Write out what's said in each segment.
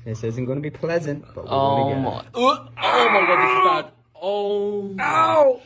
This isn't going to be pleasant, but we're Oh going to my! get it. Oh my God! This is bad. Oh! Ow!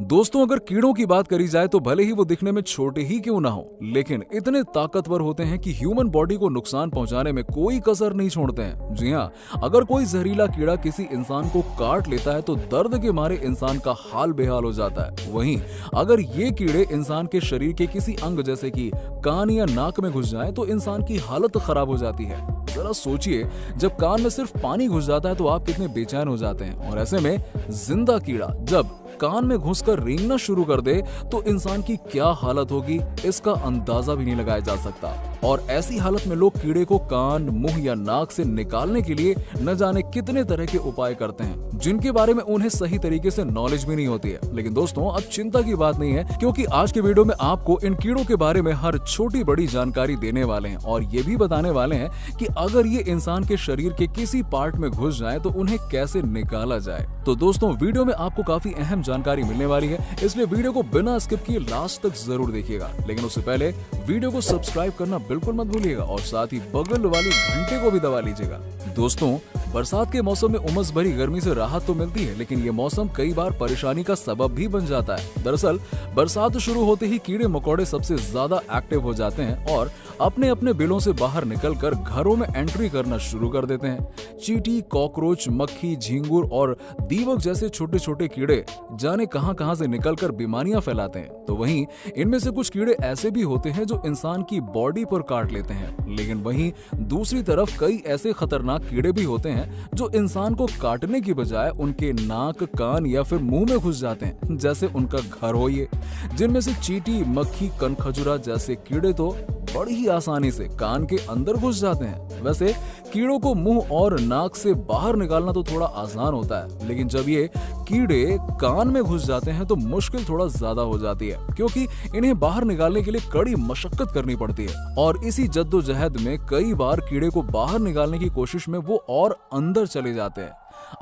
दोस्तों, अगर कीड़ों की बात करी जाए तो भले ही वो दिखने में छोटे ही क्यों ना हो, लेकिन इतने ताकतवर होते हैं कि ह्यूमन बॉडी को नुकसान पहुंचाने में कोई कसर नहीं छोड़ते हैं। जी हाँ, अगर कोई जहरीला कीड़ा किसी इंसान को काट लेता है तो दर्द के मारे इंसान का हाल बेहाल हो जाता है। वहीं अगर ये कीड़े इंसान के शरीर के किसी अंग जैसे कि कान या नाक में घुस जाए तो इंसान की हालत खराब हो जाती है। जरा सोचिए, जब कान में सिर्फ पानी घुस जाता है तो आप कितने बेचैन हो जाते हैं, और ऐसे में जिंदा कीड़ा जब कान में घुसकर रेंगना शुरू कर दे तो इंसान की क्या हालत होगी, इसका अंदाजा भी नहीं लगाया जा सकता। और ऐसी हालत में लोग कीड़े को कान, मुंह या नाक से निकालने के लिए न जाने कितने तरह के उपाय करते हैं, जिनके बारे में उन्हें सही तरीके से नॉलेज भी नहीं होती है। लेकिन दोस्तों, अब चिंता की बात नहीं है, क्योंकि आज के वीडियो में आपको इन कीड़ों के बारे में हर छोटी बड़ी जानकारी देने वाले हैं और ये भी बताने वाले हैं कि अगर ये इंसान के शरीर के किसी पार्ट में घुस जाए तो उन्हें कैसे निकाला जाए। तो दोस्तों, वीडियो में आपको काफी अहम जानकारी मिलने वाली है, इसलिए वीडियो को बिना स्किप किए लास्ट तक जरूर देखिएगा। लेकिन उससे पहले वीडियो को सब्सक्राइब करना बिल्कुल मत भूलिएगा और साथ ही बगल वाली घंटे को भी दबा लीजिएगा। दोस्तों, बरसात के मौसम में उमस भरी गर्मी से राहत तो मिलती है, लेकिन ये मौसम कई बार परेशानी का सबब भी बन जाता है। दरअसल बरसात शुरू होते ही कीड़े मकोड़े सबसे ज्यादा एक्टिव हो जाते हैं और अपने अपने बिलों से बाहर निकलकर घरों में एंट्री करना शुरू कर देते हैं। चींटी, कॉकरोच, मक्खी, झींगुर और दीमक जैसे छोटे छोटे कीड़े जाने कहां से निकलकर बीमारियां फैलाते हैं। तो वहीं इनमें से कुछ कीड़े ऐसे भी होते हैं जो इंसान की बॉडी पर काट लेते हैं, लेकिन वहीं दूसरी तरफ कई ऐसे खतरनाक कीड़े भी होते हैं जो इंसान को काटने की बजाय उनके नाक, कान या फिर मुंह में घुस जाते हैं, जैसे उनका घर हो ये। जिनमें से चींटी, मक्खी, कनखजुरा जैसे कीड़े तो बड़ी ही आसानी से कान के अंदर घुस जाते हैं। वैसे कीड़ों को मुंह और नाक से बाहर निकालना तो थोड़ा आसान होता है, लेकिन जब ये कीड़े कान में घुस जाते हैं तो मुश्किल थोड़ा ज्यादा हो जाती है, क्योंकि इन्हें बाहर निकालने के लिए कड़ी मशक्कत करनी पड़ती है। और इसी जद्दोजहद में कई बार कीड़े को बाहर निकालने की कोशिश में वो और अंदर चले जाते हैं।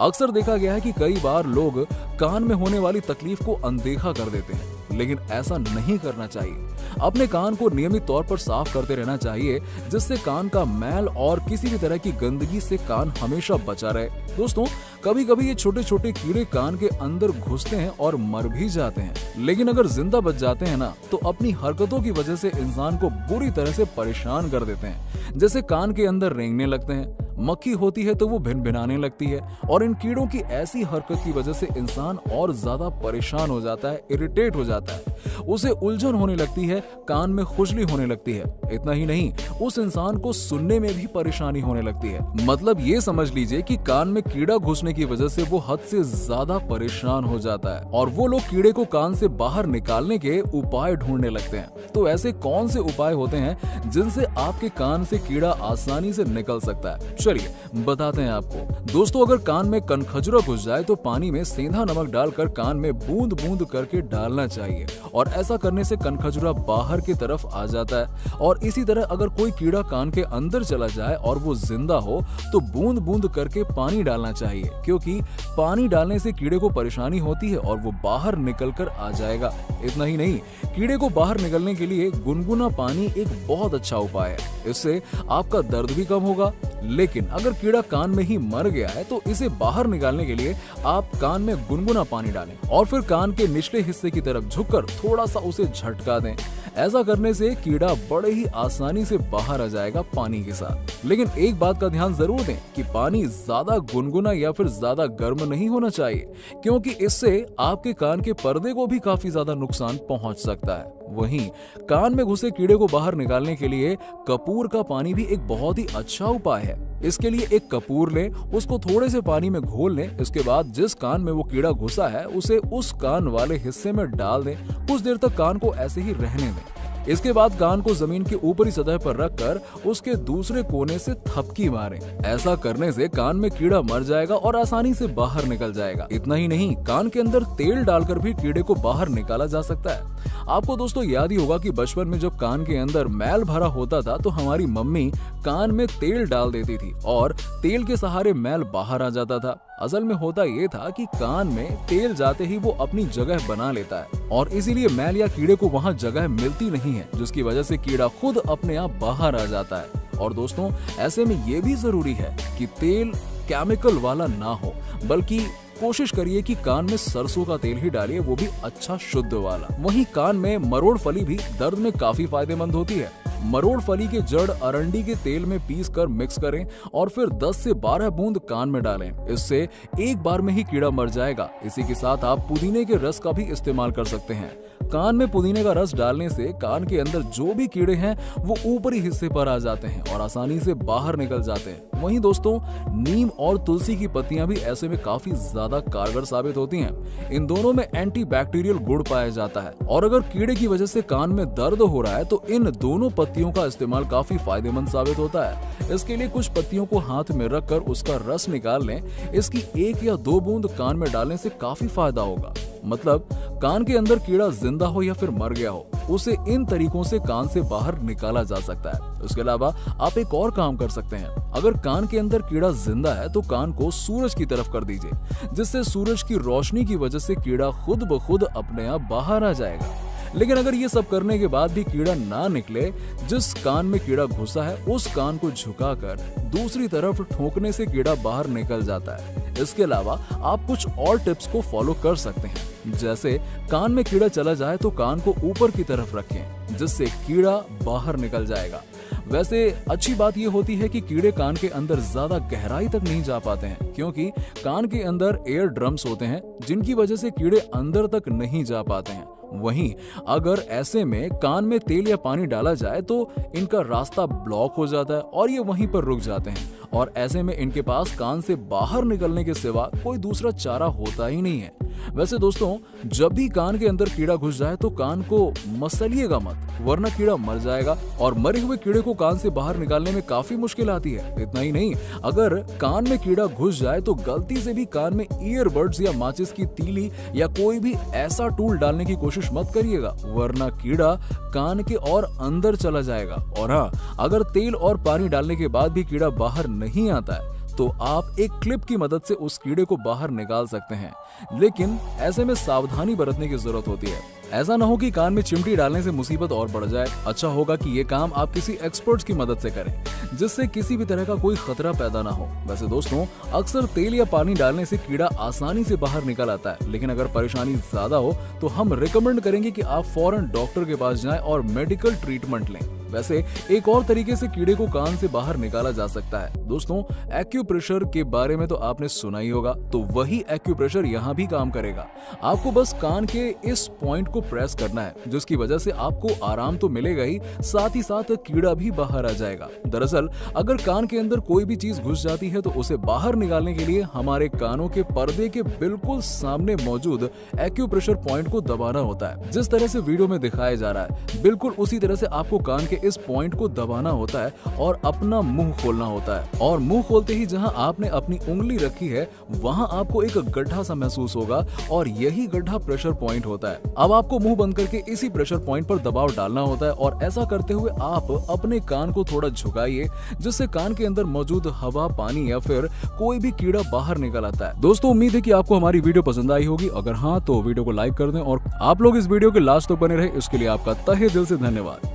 अक्सर देखा गया है कि कई बार लोग कान में होने वाली तकलीफ को अनदेखा कर देते हैं, लेकिन ऐसा नहीं करना चाहिए। अपने कान को नियमित तौर पर साफ करते रहना चाहिए, जिससे कान का मैल और किसी भी तरह की गंदगी से कान हमेशा बचा रहे। दोस्तों, कभी कभी ये छोटे छोटे कीड़े कान के अंदर घुसते हैं और मर भी जाते हैं, लेकिन अगर जिंदा बच जाते हैं ना, तो अपनी हरकतों की वजह से इंसान को बुरी तरह से परेशान कर देते हैं। जैसे कान के अंदर रेंगने लगते हैं, मक्खी होती है तो वो भिनभिनाने लगती है, और इन कीड़ों की ऐसी हरकत की वजह से इंसान और ज्यादा परेशान हो जाता है, इरिटेट हो जाता है, उसे उलझन होने लगती है, कान में खुजली होने लगती है। इतना ही नहीं, उस इंसान को सुनने में भी परेशानी होने लगती है। मतलब ये समझ लीजिए कि कान में कीड़ा घुसने की वजह से वो हद से ज्यादा परेशान हो जाता है, और वो लोग कीड़े को कान से बाहर निकालने के उपाय ढूंढने लगते हैं। तो ऐसे कौन से उपाय होते हैं जिनसे आपके कान से कीड़ा आसानी से निकल सकता है? चलिए बताते हैं आपको। दोस्तों, अगर कान में कनखजुरा घुस जाए तो पानी में सेंधा नमक डालकर कान में बूंद बूंद करके डालना चाहिए, और ऐसा करने से कनखजुरा बाहर की तरफ आ जाता है। और इसी तरह अगर कोई कीड़ा कान के अंदर चला जाए और वो जिंदा हो तो बूंद बूंद करके पानी डालना चाहिए, क्योंकि पानी डालने से कीड़े को परेशानी होती है और वो बाहर निकल कर आ जाएगा। इतना ही नहीं, कीड़े को बाहर निकलने के लिए गुनगुना पानी एक बहुत अच्छा उपाय है। इससे आपका दर्द भी कम होगा। लेकिन अगर कीड़ा कान में ही मर गया है तो इसे बाहर निकालने के लिए आप कान में गुनगुना पानी डालें और फिर कान के निचले हिस्से की तरफ झुककर थोड़ा सा उसे झटका दें। ऐसा करने से कीड़ा बड़े ही आसानी से बाहर आ जाएगा पानी के साथ। लेकिन एक बात का ध्यान जरूर दें कि पानी ज्यादा गुनगुना या फिर ज्यादा गर्म नहीं होना चाहिए, क्योंकि इससे आपके कान के पर्दे को भी काफी ज्यादा नुकसान पहुंच सकता है। वहीं कान में घुसे कीड़े को बाहर निकालने के लिए कपूर का पानी भी एक बहुत ही अच्छा उपाय है। इसके लिए एक कपूर लें, उसको थोड़े से पानी में घोल लें, इसके बाद जिस कान में वो कीड़ा घुसा है उसे उस कान वाले हिस्से में डाल दें। कुछ देर तक कान को ऐसे ही रहने दें। इसके बाद कान को जमीन की ऊपरी सतह पर रखकर उसके दूसरे कोने से थपकी मारें। ऐसा करने से कान में कीड़ा मर जाएगा और आसानी से बाहर निकल जाएगा। इतना ही नहीं, कान के अंदर तेल डालकर भी कीड़े को बाहर निकाला जा सकता है। आपको दोस्तों याद ही होगा कि बचपन में जब कान के अंदर मैल भरा होता था तो हमारी मम्मी कान में तेल डाल देती थी और तेल के सहारे मैल बाहर आ जाता था। असल में होता ये था कि कान में तेल जाते ही वो अपनी जगह बना लेता है और इसीलिए मैल या कीड़े को वहाँ जगह मिलती नहीं है, जिसकी वजह से कीड़ा खुद अपने आप बाहर आ जाता है। और दोस्तों ऐसे में ये भी जरूरी है कि तेल केमिकल वाला ना हो, बल्कि कोशिश करिए कि कान में सरसों का तेल ही डालिए, वो भी अच्छा शुद्ध वाला। वहीं कान में मरोड़ फली भी दर्द में काफी फायदेमंद होती है। मरोड़ फली के जड़ अरंडी के तेल में पीस कर मिक्स करें और फिर 10 से 12 बूंद कान में डालें। इससे एक बार में ही कीड़ा मर जाएगा। इसी के साथ आप पुदीने के रस का भी इस्तेमाल कर सकते हैं। कान में पुदीने का रस डालने से कान के अंदर जो भी कीड़े हैं वो ऊपरी हिस्से पर आ जाते हैं और आसानी से बाहर निकल जाते हैं। वहीं दोस्तों नीम और तुलसी की पत्तियां भी ऐसे में काफी ज्यादा कारगर साबित होती हैं। इन दोनों में एंटीबैक्टीरियल गुण पाया जाता है और अगर कीड़े की वजह से कान में दर्द हो रहा है तो इन दोनों पत्तियों का इस्तेमाल काफी फायदेमंद साबित होता है। इसके लिए कुछ पत्तियों को हाथ में रखकर उसका रस निकाल लें। इसकी 1 या 2 बूंद कान में डालने से काफी फायदा होगा। मतलब कान के अंदर कीड़ा जिंदा हो या फिर मर गया हो, उसे इन तरीकों से कान से बाहर निकाला जा सकता है। इसके अलावा आप एक और काम कर सकते हैं। अगर कान के अंदर कीड़ा जिंदा है तो कान को सूरज की तरफ कर दीजिए, जिससे सूरज की रोशनी की वजह से कीड़ा खुद ब खुद अपने आप बाहर आ जाएगा। लेकिन अगर ये सब करने के बाद भी कीड़ा ना निकले, जिस कान में कीड़ा घुसा है उस कान को झुकाकर दूसरी तरफ ठोकने से कीड़ा बाहर निकल जाता है। इसके अलावा आप कुछ और टिप्स को फॉलो कर सकते हैं। जैसे कान में कीड़ा चला जाए तो कान को ऊपर की तरफ रखें, जिससे कीड़ा बाहर निकल जाएगा। वैसे अच्छी बात यह होती है कि कीड़े कान के अंदर ज्यादा गहराई तक नहीं जा पाते हैं, क्योंकि कान के अंदर एयर ड्रम्स होते हैं जिनकी वजह से कीड़े अंदर तक नहीं जा पाते हैं। वहीं अगर ऐसे में कान में तेल या पानी डाला जाए तो इनका रास्ता ब्लॉक हो जाता है और ये वहीं पर रुक जाते हैं और ऐसे में इनके पास कान से बाहर निकलने के सिवा कोई दूसरा चारा होता ही नहीं है। वैसे दोस्तों जब भी कान के अंदर कीड़ा घुस जाए तो कान को मसलिएगा मत, वरना कीड़ा मर जाएगा और मरे हुए कीड़े को कान से बाहर निकालने में काफी मुश्किल आती है। इतना ही नहीं, अगर कान में कीड़ा घुस जाए तो गलती से भी कान में ईयरबड्स या माचिस की तीली या कोई भी ऐसा टूल डालने की कोशिश मत करिएगा, वरना कीड़ा कान के और अंदर चला जाएगा। और हाँ, अगर तेल और पानी डालने के बाद भी कीड़ा बाहर नहीं आता है तो आप एक क्लिप की मदद से उस कीड़े को बाहर निकाल सकते हैं, लेकिन ऐसे में सावधानी बरतने की जरूरत होती है। ऐसा ना हो कि कान में चिमटी डालने से मुसीबत और बढ़ जाए। अच्छा होगा कि ये काम आप किसी एक्सपर्ट्स की मदद से करें, जिससे किसी भी तरह का कोई खतरा पैदा ना हो। वैसे दोस्तों अक्सर तेल या पानी डालने से कीड़ा आसानी से बाहर निकल आता है, लेकिन अगर परेशानी ज्यादा हो तो हम रिकमेंड करेंगे कि आप फौरन डॉक्टर के पास जाएं और मेडिकल ट्रीटमेंट लें। वैसे एक और तरीके से कीड़े को कान से बाहर निकाला जा सकता है। दोस्तों एक्यूप्रेशर के बारे में तो आपने सुना ही होगा, तो वही एक्यूप्रेशर यहाँ भी काम करेगा। आपको बस कान के इस पॉइंट को प्रेस करना है, जिसकी वजह से आपको आराम तो मिलेगा ही, साथ ही साथ कीड़ा भी बाहर आ जाएगा। दरअसल अगर कान के अंदर कोई भी चीज घुस जाती है तो उसे बाहर निकालने के लिए हमारे कानों के पर्दे के बिल्कुल सामने मौजूद एक्यूप्रेशर पॉइंट को दबाना होता है। जिस तरह से वीडियो में दिखाया जा रहा है बिल्कुल उसी तरह से आपको कान के इस पॉइंट को दबाना होता है और अपना मुंह खोलना होता है। और मुंह खोलते ही जहां आपने अपनी उंगली रखी है वहां आपको एक गड्ढा सा महसूस होगा और यही गड्ढा प्रेशर पॉइंट होता है। अब आपको मुंह बंद करके इसी प्रेशर पॉइंट पर दबाव डालना होता है और ऐसा करते हुए आप अपने कान को थोड़ा झुकाइए, जिससे कान के अंदर मौजूद हवा, पानी या फिर कोई भी कीड़ा बाहर निकल आता है। दोस्तों उम्मीद है कि आपको हमारी वीडियो पसंद आई होगी। अगर हाँ तो वीडियो को लाइक कर दें और आप लोग इस वीडियो के लास्ट तक बने रहे, इसके लिए आपका तहे दिल से धन्यवाद।